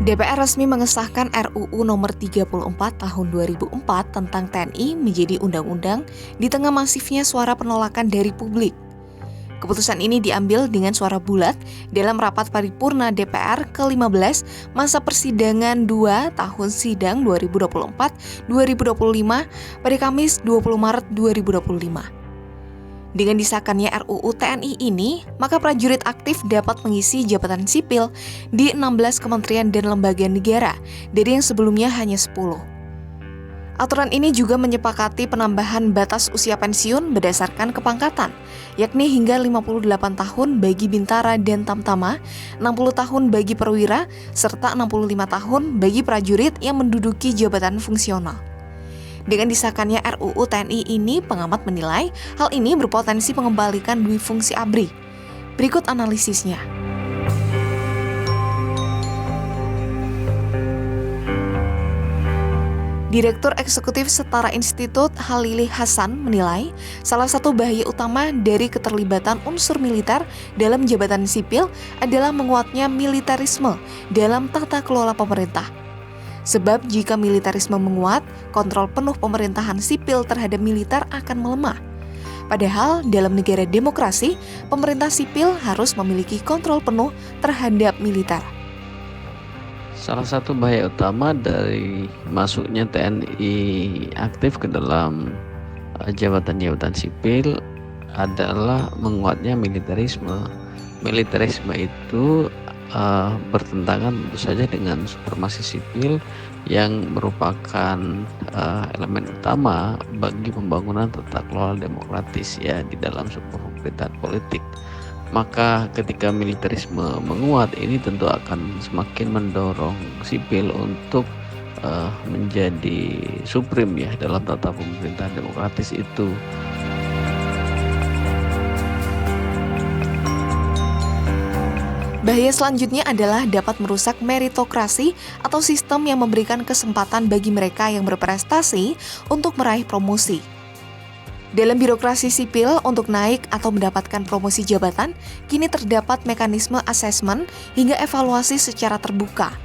DPR resmi mengesahkan RUU nomor 34 tahun 2004 tentang TNI menjadi undang-undang di tengah masifnya suara penolakan dari publik. Keputusan ini diambil dengan suara bulat dalam rapat paripurna DPR ke-15 masa persidangan 2 tahun sidang 2024-2025 pada Kamis 20 Maret 2025. Dengan disahkannya RUU TNI ini, maka prajurit aktif dapat mengisi jabatan sipil di 16 kementerian dan lembaga negara dari yang sebelumnya hanya 10. Aturan ini juga menyepakati penambahan batas usia pensiun berdasarkan kepangkatan, yakni hingga 58 tahun bagi bintara dan tamtama, 60 tahun bagi perwira, serta 65 tahun bagi prajurit yang menduduki jabatan fungsional. Dengan disahkannya RUU TNI ini, pengamat menilai hal ini berpotensi mengembalikan dui fungsi ABRI. Berikut analisisnya. Direktur Eksekutif Setara Institut Halili Hasan menilai salah satu bahaya utama dari keterlibatan unsur militer dalam jabatan sipil adalah menguatnya militerisme dalam tata kelola pemerintah. Sebab jika militerisme menguat, kontrol penuh pemerintahan sipil terhadap militer akan melemah. Padahal dalam negara demokrasi, pemerintah sipil harus memiliki kontrol penuh terhadap militer. Salah satu bahaya utama dari masuknya TNI aktif ke dalam jabatan-jabatan sipil adalah menguatnya militerisme. Militerisme itu bertentangan tentu saja dengan supremasi sipil yang merupakan elemen utama bagi pembangunan tata kelola demokratis ya di dalam sebuah pemerintahan politik. Maka ketika militerisme menguat, ini tentu akan semakin mendorong sipil untuk menjadi suprim ya dalam tata pemerintahan demokratis itu. Bahaya selanjutnya adalah dapat merusak meritokrasi atau sistem yang memberikan kesempatan bagi mereka yang berprestasi untuk meraih promosi. Dalam birokrasi sipil, untuk naik atau mendapatkan promosi jabatan, kini terdapat mekanisme asesmen hingga evaluasi secara terbuka.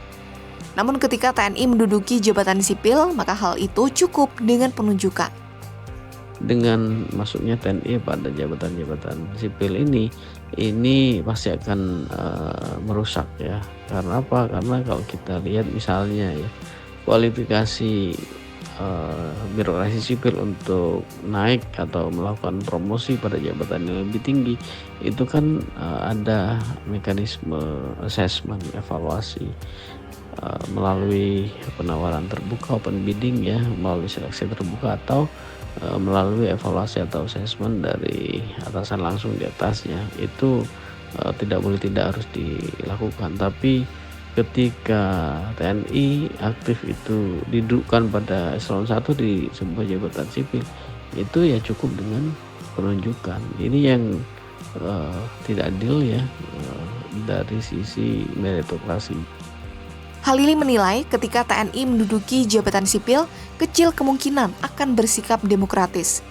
Namun ketika TNI menduduki jabatan sipil, maka hal itu cukup dengan penunjukan. Dengan masuknya TNI pada jabatan-jabatan sipil ini pasti akan merusak ya. Karena apa? Karena kalau kita lihat misalnya ya, kualifikasi birokrasi sipil untuk naik atau melakukan promosi pada jabatan yang lebih tinggi itu kan ada mekanisme assessment, evaluasi melalui penawaran terbuka, open bidding ya, melalui seleksi terbuka atau melalui evaluasi atau assessment dari atasan langsung di atasnya. Itu tidak harus dilakukan. Tapi ketika TNI aktif itu didudukkan pada eselon 1 di sebuah jabatan sipil, itu ya cukup dengan penunjukan. Ini yang tidak adil ya dari sisi meritokrasi. Halili menilai ketika TNI menduduki jabatan sipil, kecil kemungkinan akan bersikap demokratis.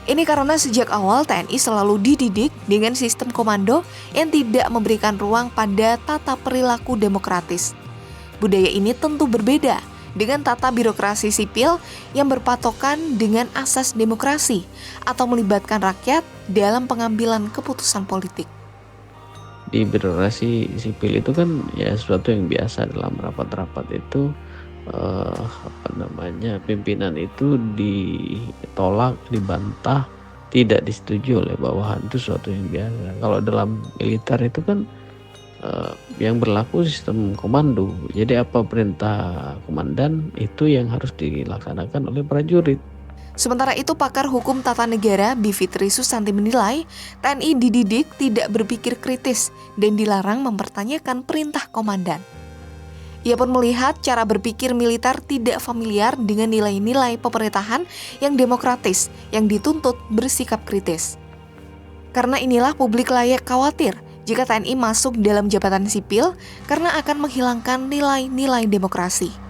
Ini karena sejak awal TNI selalu dididik dengan sistem komando yang tidak memberikan ruang pada tata perilaku demokratis. Budaya ini tentu berbeda dengan tata birokrasi sipil yang berpatokan dengan asas demokrasi atau melibatkan rakyat dalam pengambilan keputusan politik. Di birokrasi sipil itu kan ya sesuatu yang biasa. Dalam rapat-rapat itu pimpinan itu ditolak, dibantah, tidak disetujui oleh bawahan, itu sesuatu yang biasa. Kalau dalam militer itu kan yang berlaku sistem komando. Jadi apa perintah komandan itu yang harus dilaksanakan oleh prajurit. Sementara itu, pakar hukum tata negara Bivitri Susanti menilai TNI dididik tidak berpikir kritis dan dilarang mempertanyakan perintah komandan. Ia pun melihat cara berpikir militer tidak familiar dengan nilai-nilai pemerintahan yang demokratis yang dituntut bersikap kritis. Karena inilah publik layak khawatir jika TNI masuk dalam jabatan sipil karena akan menghilangkan nilai-nilai demokrasi.